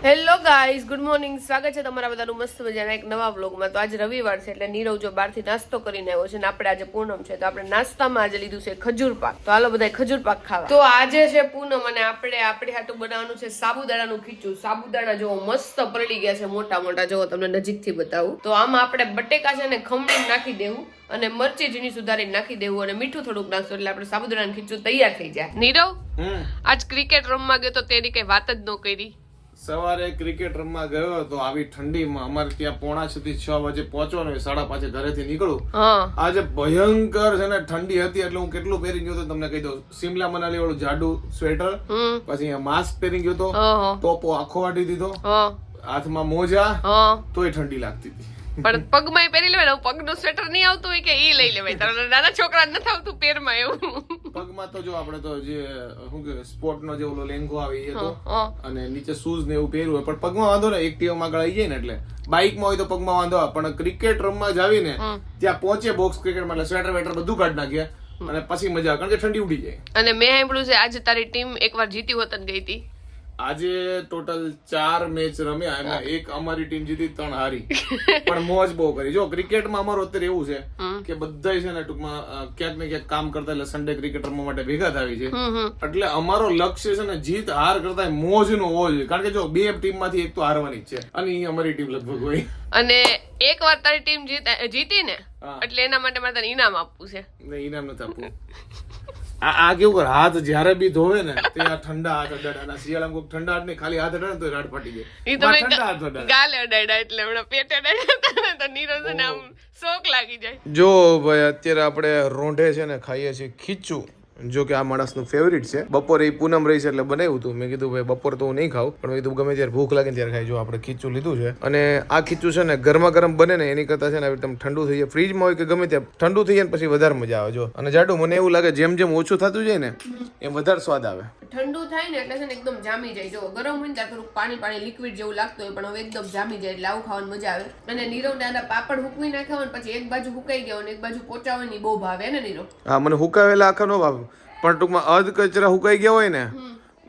Hello guys, good morning. સ્વાગત છે તમારા બધાનું મસ્ત મજાના એક નવા વ્લોગમાં. તો આજે રવિવાર છે એટલે નીરવ જો બહારથી નાસ્તો કરીને આવ્યો છે ને આપણે આજે પૂનમ છે તો આપણે નાસ્તામાં આજે લીધું છે ખજૂર પાક. તો હાલો બધા ખજૂર પાક ખાવા. તો આજે છે પૂનમ અને આપણે આપણી હાટું બનાવવાનું છે સાબુદાણાનું ખીચું. સાબુદાણા જો મસ્ત પલળી ગયા છે મોટા મોટા, જો તમને નજીકથી બતાવું. તો આમાં આપણે બટેકા છે ને ખમણી નાખી દેવું અને મરચી ઝીણી સુધારીને નાખી દેવું અને મીઠું થોડુંક નાખશું એટલે આપણે સાબુદાણાનું ખીચું તૈયાર થઈ જાય. નીરવ આજ ક્રિકેટ રમવા ગયો તો તેની કઈ વાત જ ન કરી. સવારે ક્રિકેટ રમવા ગયો તો આવી ઠંડીમાં અમારે ત્યાં 5:30 થી 6 વાગે પહોંચવાનું હોય, 5:30 ઘરેથી નીકળું. આજે ભયંકર છે ને ઠંડી હતી એટલે હું કેટલું પહેરી ગયો તો તમને કહી દઉં. સિમલા મનાલી વાળું જાડું સ્વેટર, પછી માસ્ક પહેરી ગયો તો, ટોપો આખો વાટી દીધો, હાથમાં મોજા, તોય ઠંડી લાગતી હતી. પણ પગમાં પહેરી લેવાય. પગનું સ્વેટર નહીં આવતું હોય કે ઈ લઈ લેવાય. તારા નાના છોકરા નથી આવતું પેરમાં એવું. પગમાં તો જો આપણે તો જે શું કે સ્પોર્ટ નો જે ઓલો લેંગો આવે એ તો, અને નીચે શૂઝ ને એવું પહેર્યું હોય, પણ પગમાં વાંધો ને એક્ટિવામાં આગળ આવી જાય ને એટલે. બાઇકમાં હોય તો પગમાં વાંધો આવે, પણ ક્રિકેટ રમવા જાવીને ત્યાં પહોંચે બોક્સ ક્રિકેટમાં એટલે સ્વેટર વેટર બધું કાઢી નાખ્યા અને પછી મજા આવે કારણ કે ઠંડી ઉડી જાય. અને મેં સાંભળ્યું છે આજે તારી ટીમ એકવાર જીતી હોત ગઈ હતી. આજે ટોટલ 4 મેચ રમ્યા એમાં એક અમારી ટીમ જીતી, 3 હારી. પણ મોજ બહુ કરી. જો ક્રિકેટમાં અમારું અત્યારે એવું છે કે બધા છે ને ટૂંકમાં ક્યાંક ને ક્યાંક કામ કરતા એટલે સન્ડે ક્રિકેટ રમવા માટે ભેગા થાવી છે. એટલે અમારો લક્ષ્ય છે ને જીત હાર કરતા મોજ નો હોવો જોઈએ. કારણ કે જો બે ટીમ માંથી એક તો હારવાની જ છે અને એ અમારી ટીમ લગભગ હોય. અને એક વાર તારી ટીમ જીતી ને એટલે એના માટે મારે તને ઇનામ આપવું છે. ઇનામ નથી આપવું. આ કેવું કરે, હાથ જયારે બી ધોવે ને તે આ ઠંડા હાથ અડાડા. શિયાળામાં કોઈ ઠંડા હાથ નહીં, ખાલી હાથ અડાડે તો રાડ ફાટી જાય. ગાલે અડાડા એટલે હમણાં પેટ અડાડા તો નીરજ ને આમ શોક લાગી જાય. જો ભાઈ અત્યારે આપણે રોંઢે છે ને ખાઈએ છીએ ખીચું. જો કે આ માણસનું ફેવરિટ છે. બપોરે એ પૂનમ રહી છે એટલે બનાવ્યું હતું. મેં કીધું ભાઈ બપોર તો હું નહીં ખાઉં, પણ મેં કીધું ગમે ત્યારે ભૂખ લાગે ત્યારે ખાઈ. જો આપણે ખીચું લીધું છે અને આ ખીચું છે ને ગરમા ગરમ બને ને એની કરતા છે ને એકદમ ઠંડુ થઈ જાય. ફ્રીજમાં હોય કે ગમે ત્યાં ઠંડુ થઈ જાય ને પછી વધારે મજા આવે. જો અને જાડુ મને એવું લાગે જેમ જેમ ઓછું થતું જાય ને એમ વધારે સ્વાદ આવે. ઠંડુ થાય ને એટલે છે ને એકદમ જામી જાય. જો ગરમ હોય ને ત્યાં થોડુંક પાણી લિક્વિડ જેવું લાગતું હોય, પણ હવે એકદમ જામી જાય એટલે આવું ખાવાની મજા આવે. અને નીરવ દાદા પાપડ હુકવી નાખ્યા હોય પછી એક બાજુ હુકાઈ ગયો અને એક બાજુ પોચા હોય ને બહુ ભાવે ને નીરવ. હા, મને હુકાવેલા આખા નો ભાવે, પણ ટૂંકમાં અધ કચરા હુકાઈ ગયા હોય ને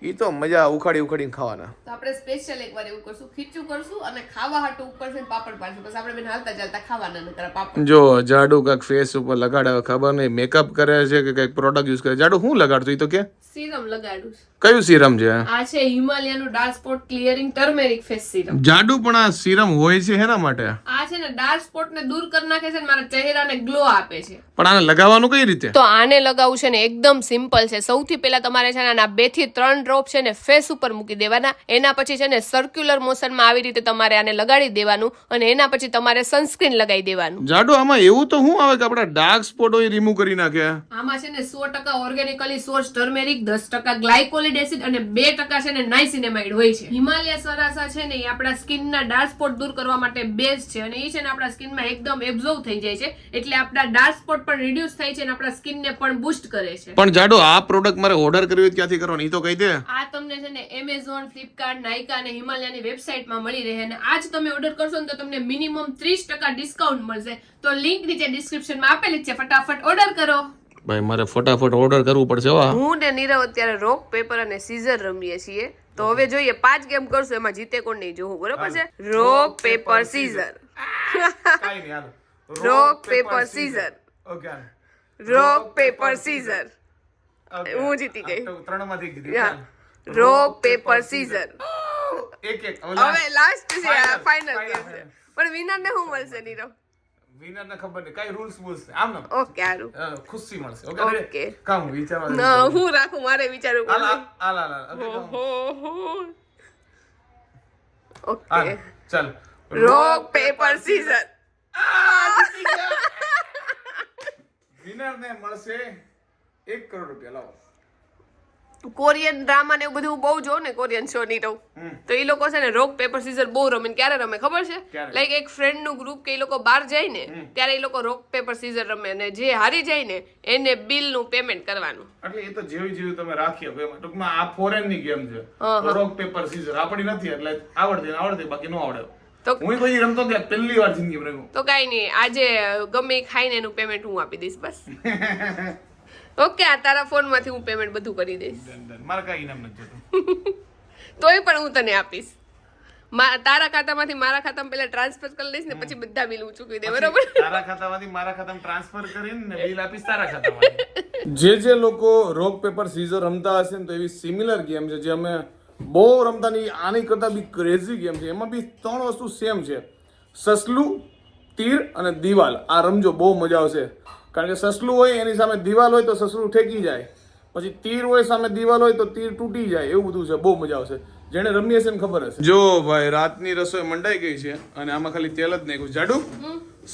ઈ તો મજા ઉખાડીને ખાવાના. તો આપણે સ્પેશિયલ એકવાર એવું કરશું, ખીચું કરશું અને ખાવા હાટુ ઉપર છે પાપડ પાડશું. બસ આપણે બેન હાલતા ચાલતા ખાવાના નકર પાપડ. જો જાડુ કાક ફેસ ઉપર લગાડે, ખબર નહીં મેકઅપ કરે છે કે કઈક પ્રોડક્ટ યુઝ કરે. જાડુ હું લગાડતું ઈ તો કે સીરમ લગાડું. કયું સીરમ છે આ? છે હિમાલયાનું dark spot clearing turmeric face serum. જાડુ પણ આ સીરમ હોય છે હેના માટે? આ છે ને ડાર્ક સ્પોટ ને દૂર કરી નાખે છે ને મારા ચહેરાને ગ્લો આપે છે. પણ આને લગાવવાનું કઈ રીતે? તો આને લગાવવું છે ને એકદમ સિમ્પલ છે. સૌથી પહેલા તમારે છે ને આના 2 થી 3 ડ્રોપ છે ને ફેસ ઉપર મૂકી દેવાના. એના પછી છે ને સર્ક્યુલર મોશનમાં આવી રીતે તમારે આને લગાડી દેવાનું અને એના પછી તમારે સનસ્ક્રીન લગાવી દેવાનું. જાડુ આમાં એવું તો શું આવે કે આપડા ડાર્ક સ્પોટ હોય રિમૂવ કરી નાખે? આમાં છે ને 100% organically source turmeric, 10% glycolic acid અને 2% છે ને નાઇસિનેમાઇડ હોય છે. હિમાલય સરાસા છે ને એ આપણા સ્કિનના ડાર્ક સ્પોટ દૂર કરવા માટે બેસ્ટ છે અને એ છે ને આપણા સ્કિનમાં એકદમ એબ્ઝોર્બ થઈ જાય છે એટલે આપણા ડાર્ક સ્પોટ પણ રિડ્યુસ થાય છે અને આપણા સ્કિનને પણ બૂસ્ટ કરે છે. પણ જાડો આ પ્રોડક્ટ મારે ઓર્ડર કરવી હોય ક્યાંથી કરવાની એ તો કહી દે. આ તમને છે ને Amazon, Flipkart, Nykaa અને હિમાલયાની વેબસાઇટમાં મળી રહે અને આજ તમે ઓર્ડર કરશો ને તો તમને મિનિમમ 30% ડિસ્કાઉન્ટ મળશે. તો લિંક નીચે ડિસ્ક્રિપ્શનમાં આપેલી છે, ફટાફટ ઓર્ડર કરો. ભાઈ મારે ફટાફટ ઓર્ડર કરવું પડશે. હું ને નીરવ અત્યારે રોક પેપર અને સીઝર રમીએ છીએ. તો હવે જોઈએ 5 ગેમ કરશું, એમાં જીતે કોણ નહીં જોવું. બરોબર છે? રોક પેપર સીઝર. કાઈ નહીં હાલો. રોક પેપર સીઝર. ઓકે. રોક પેપર સીઝર. હું જીતી ગઈ. 3 માંથી જીતી. રોક પેપર સીઝર. એક હવે લાસ્ટ છે, ફાઇનલ ગેમ છે. પણ વિનર ને શું મળશે નીરવ? વિનર ને ખબર નહીં, કઈ રૂલ્સ બોલ્સ આમ ના. ઓકે હારું, ખુશી મળશે. ઓકે કામ વિચારવા ના હું રાખું, મારે વિચારવું પડશે. ઓકે ચાલ. રોક પેપર સીઝર. વિનર ને મળશે 1 કરોડ રૂપિયા. લાવો. કોરિયન ડ્રામા ને એવું બધું બહુ જો ને, કોરિયન શો ની તો એ લોકો છે ને રોક પેપર સીઝર બહુ રમે. ક્યારે રમે ખબર છે? લાઈક એક ફ્રેન્ડ નું ગ્રુપ કે એ લોકો બહાર જાય ને ત્યારે એ લોકો રોક પેપર સીઝર રમે અને જે હારી જાય ને એને બિલ નું પેમેન્ટ કરવાનું. એટલે એ તો જેવી તમે રાખીએ. ટૂંકમાં આ ફોરેન ની ગેમ છે. રોક પેપર સીઝર આપણી નથી એટલે આવડતી બાકી ન આવડે. તો હું કોઈ રમતો ત્યાં પહેલી વાર જિંદગી રમ્યો. તો કઈ નહીં, આજે ગમે ખાઈને એનું પેમેન્ટ હું આપી દઈશ બસ. ઓકે, આ તારા ફોન માંથી હું પેમેન્ટ બધું કરી દઈશ. મારે કઈ ઇનામ નથી જોતું. તોય પણ હું તને આપીશ. તારા ખાતામાંથી મારા ખાતામાં પહેલા ટ્રાન્સફર કરી લઈશ ને પછી બધા બિલ હું ચૂકવી દે, બરોબર? તારા ખાતામાંથી મારા ખાતામાં ટ્રાન્સફર કરીને બિલ આપીશ તારા ખાતામાંથી. જે લોકો રોક પેપર સીઝર રમતા હશે ને તો એવી સિમિલર ગેમ છે જે અમે બહુ રમતા ની આની કરતા બી ક્રેઝી ગેમ છે. એમાં બી 3 વસ્તુ સેમ છે, સસલું, તીર અને દિવાલ. આ રમજો, બહુ મજા આવશે. કારણ કે સસલું હોય એની સામે દિવાલ હોય તો સસલું ઠેકી જાય, પછી તીર હોય સામે દિવાલ હોય તો તીર તૂટી જાય, એવું બધું છે. બહુ મજા આવશે. જેને રમી હશે ને ખબર હશે. જો ભાઈ, રાતની રસોઈ મંડાઈ ગઈ છે અને આમાં ખાલી તેલ જ નાખ્યું. જાડુ,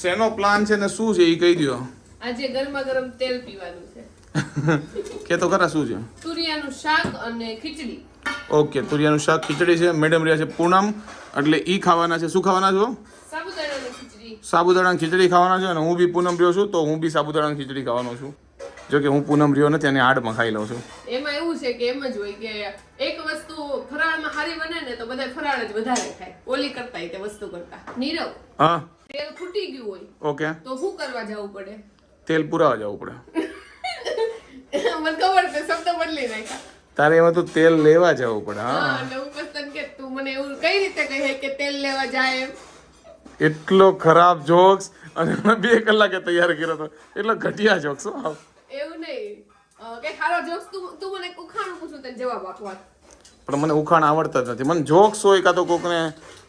શેનો પ્લાન છે ને શું છે એ કહી દો. આજે ગરમા ગરમ તેલ પીવાનું છે. કે તો ખરા શું છે? તુરિયાનું શાક અને ખીચડી. ઓકે, તુરિયાનું શાક ખીચડી છે. મેડમ રહ્યા છે પૂનમ, એટલે ઈ ખાવાના છે. શું ખાવાના છો? સાબુદાણાની ખીચડી. સાબુદાણાની ખીચડી ખાવાના છે. અને હું બી પૂનમ રહ્યો છું તો હું બી સાબુદાણાની ખીચડી ખાવાનો છું. જો કે હું પૂનમ રહ્યો નથી અને આડમાં ખાઈ લઉં છું. એમાં એવું છે કે એમ જ હોય કે એક વસ્તુ ફરાળમાં સારી બને ને તો બધા ફરાળ જ વધારે ખાય, ઓલી કરતા તે વસ્તુ કરતા. નીરવ, હા, તેલ ખૂટી ગયું હોય ઓકે, તો શું કરવા જવું પડે? તેલ પુરાવા જવું પડે. મને ખબર છે, શબ્દ બદલી નાખ્યા. તારે એમાં તો તેલ લેવા જવું પડે. હા, એટલે હું પસંદ કે તું મને એવું કઈ રીતે કહે કે તેલ લેવા જાય એમ? એટલો ખરાબ જોક્સ અને 2 કલાકે તૈયાર કર્યો હતો. એટલો ઘટિયા જોક્સ. એવું નહીં કે ખારો જોક્સ તું મને ઉખાણું પૂછું તને જવાબ આપવા. પણ મને ઉખાણ આવડતા જ નથી. મને જોક્સ હોય કાં તો કોકને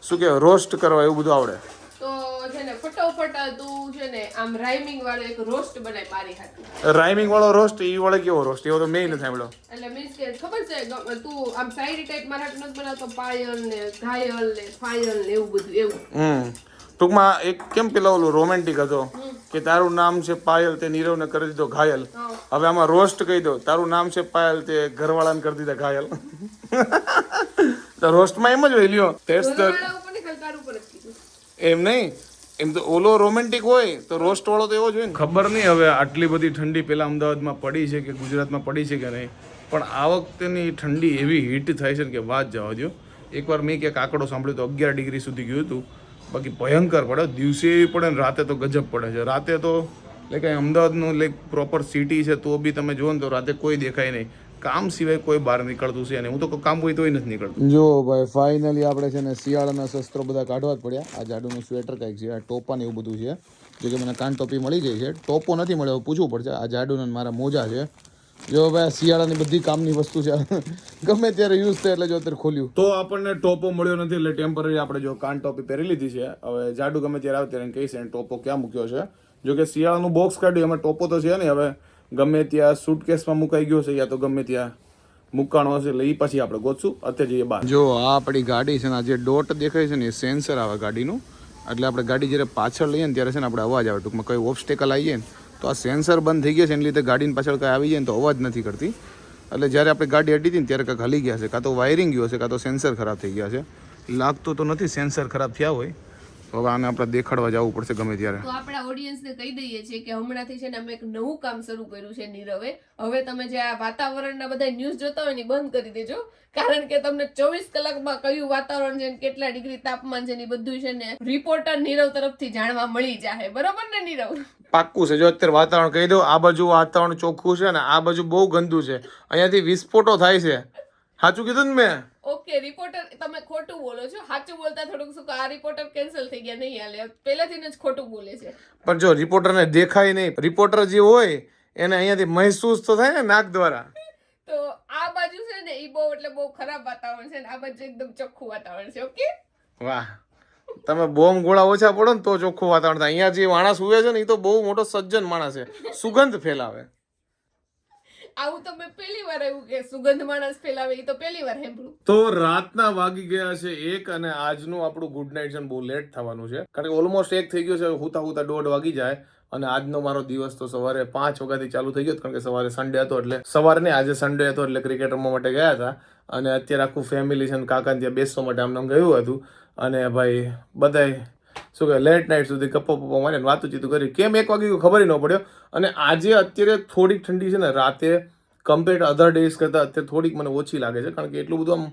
શું કહેવાય રોસ્ટ કરવા એવું બધું આવડે. તો છે ને ફટોફટ તું છે ને આમ રાઇમિંગ વાળો એક રોસ્ટ બનાય મારી હાથે. રાઇમિંગ વાળો રોસ્ટ? ઈ વળે કેવો રોસ્ટ? એવો તો મેં નથી સાંભળ્યો. એટલે મીન્સ કે ખબર છે તું આમ શાયરી ટાઈપ મારા હાથ નથી બનાવતો, પાયલ ને ઘાયલ ને ફાયલ ને એવું બધું એવું. ટૂંકમાં એક કેમ પેલો ઓલું રોમેન્ટિક હતો કે તારું નામ છે પાયલ, તે નીરવને કરી દીધો ઘાયલ. હવે આમાં રોસ્ટ કહી દો, તારું નામ છે પાયલ, તે ઘરવાળાને કરી દીધા ઘાયલ. તો રોસ્ટમાં એમ જ હોય. લ્યો, એમ નહીં, એમ તો ઓલો રોમેન્ટિક હોય તો રોસ્ટ વાળો તો એવો જ હોય ને. ખબર નહીં હવે આટલી બધી ઠંડી પેલા અમદાવાદમાં પડી છે કે ગુજરાતમાં પડી છે કે નહીં, પણ આ વખતેની ઠંડી એવી હીટ થાય છે કે વાત જવા દો. એકવાર મેં ક્યાંક આંકડો સાંભળ્યો તો 11 ડિગ્રી સુધી ગયું હતું. બાકી ભયંકર પડે, દિવસે પડે ને રાતે તો ગજબ પડે છે. રાતે તો લાઈક અમદાવાદનું લાઈક પ્રોપર સિટી છે તો બી તમે જુઓ ને તો રાતે કોઈ દેખાય નહીં. કામ સિવાય કોઈ બહાર નીકળતું છે નહીં. હું તો કામ હોય તોય નથી નીકળતું. જો ભાઈ, ફાઇનલી આપણે છે ને શિયાળાના શસ્ત્રો બધા કાઢવા જ પડ્યા. આ જાડુનું સ્વેટર કંઈક છે, આ ટોપા ને એવું બધું છે. જો કે મને કાન ટોપી મળી ગઈ છે, ટોપો નથી મળ્યો, પૂછવું પડશે. આ જાડુના મારા મોજા છે. જો ભાઈ, શિયાળાની બધી કામની વસ્તુ છે, ગમે ત્યારે યુઝ થાય એટલે જો અત્યારે ખોલ્યું તો આપણને ટોપો મળ્યો નથી એટલે ટેમ્પરરી આપણે જો કાન ટોપી પહેરી લીધી છે. હવે જાડુ ગમે ત્યારે આવે ત્યારે કહીશ ટોપો ક્યાં મૂક્યો છે. જો કે શિયાળાનું બોક્સ કાઢ્યું, એમાં ટોપો તો છે ને. હવે ગમે ત્યાં સુટકેસમાં મુકાઈ ગયો છે યા તો ગમે ત્યાં મુકાણો હશે એટલે એ પછી આપણે ગોતશું. અત્યારે જઈએ બહાર. જો આ આપણી ગાડી છે ને, જે ડોટ દેખાય છે ને એ સેન્સર આવે ગાડીનું. એટલે આપણે ગાડી જ્યારે પાછળ લઈએ ને ત્યારે છે ને આપણે અવાજ આવે. ટૂંકમાં કોઈ ઓબ્સ્ટેકલ આવી જાય ને તો આ સેન્સર બંધ થઈ ગયા છે, એની લીધે ગાડીની પાછળ કાંઈ આવી જાય ને તો અવાજ નથી કરતી. એટલે જ્યારે આપણે ગાડી હટી હતી ને ત્યારે કાંઈક હલી ગયા છે, કાં તો વાયરિંગ ગયું હશે, કાં તો સેન્સર ખરાબ થઈ ગયા છે. લાગતું તો નથી સેન્સર ખરાબ થયા હોય. હવે આને આપણે દેખાડવા જવું પડશે ગમે ત્યારે. તો આપણા ઓડિયન્સને કહી દઈએ છીએ કે હમણાંથી છે ને અમે એક નવું કામ શરૂ કર્યું છે નીરવે. હવે તમે જે આ વાતાવરણના બધા ન્યૂઝ જોતા હોય ને બંધ કરી દેજો, કારણ કે તમને 24 કલાકમાં કયું વાતાવરણ છે, કેટલા ડિગ્રી તાપમાન છે ને બધું છે ને રિપોર્ટર નીરવ તરફથી જાણવા મળી જાય. બરોબર ને નીરવ? પાક્કું છે. જો અત્યારે વાતાવરણ કહી દઉં, આ બાજુ વાતાવરણ ચોખ્ખું છે ને આ બાજુ બહુ ગંદુ છે. અહીંયાથી વિસ્ફોટો થાય છે. સાચું કીધું ને મેં? ઓકે રિપોર્ટર, તમે ખોટું બોલો છો. સાચું બોલતા થોડુંક શું આ રિપોર્ટર કેન્સલ થઈ ગયા, નહીં હાલે. પહેલાથી જ ખોટું બોલે છે. પણ જો રિપોર્ટરને દેખાય નહીં, રિપોર્ટર જે હોય એને અહીંયાથી મહેસૂસ તો થાય ને નાક દ્વારા. તો આ બાજુ છે ને ઈ બહુ એટલે બહુ ખરાબ વાતાવરણ છે ને આ બાજુ એકદમ ચોખ્ખું વાતાવરણ છે. ઓકે, વાહ, તમે બોમ્બ ગોળા ઓછા પડો ને તો ચોખ્ખું વાતાવરણ થાય. અહીંયા જે માણસ હુએ છે ને એ તો બહુ મોટો સજ્જન માણસ છે, સુગંધ ફેલાવે. આવું તો મેં પહેલી વાર એવું કે સુગંધ માણસ ફેલાવે, એ તો પહેલી વાર સાંભળ્યું. તો રાતના વાગી ગયા છે 1 અને આજનું આપણું ગુડ નાઇટ છે બહુ લેટ થવાનું છે, કારણ કે ઓલમોસ્ટ 1 થઈ ગયો છે. હુતા હુતા 1:30 વાગી જાય. અને આજનો મારો દિવસ તો સવારે 5 વાગ્યાથી ચાલુ થઈ ગયો, કારણ કે સવારે સન્ડે હતો એટલે સવારે નહીં, આજે સન્ડે હતો એટલે ક્રિકેટ રમવા માટે ગયા હતા. અને અત્યારે આખું ફેમિલી છે ને કાકાને ત્યાં બેસવા માટે આમ ગયું હતું. અને ભાઈ બધાય શું કહે લેટ નાઇટ સુધી ગપ્પો પપ્પો મારીને વાતું કરી. કેમ 1 વાગી ગયું ખબર ન પડ્યો. અને આજે અત્યારે થોડીક ઠંડી છે ને રાતે કમ્પેર ટુ અધર ડેઝ કરતાં અત્યારે થોડીક મને ઓછી લાગે છે, કારણ કે એટલું બધું આમ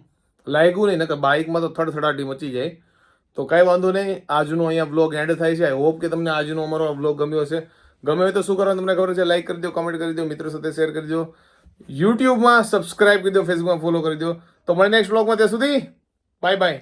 લાગ્યું નહીં ને કે બાઇકમાં તો થડથડાટી મચી જાય. તો કાંઈ વાંધો નહીં, આજનો અહીંયા વ્લોગ એન્ડ થાય છે. આઈ હોપ કે તમને આજનો અમારો વ્લોગ ગમ્યો હશે. ગમે હોય તો શું કરવાનું તમને ખબર છે, લાઈક કરી દો, કમેન્ટ કરી દો, મિત્રો સાથે શેર કરી દો, યુટ્યુબમાં સબસ્ક્રાઇબ કરી દો, ફેસબુકમાં ફોલો કરી દો. તો મળીને નેક્સ્ટ વ્લોગમાં, ત્યાં સુધી બાય બાય.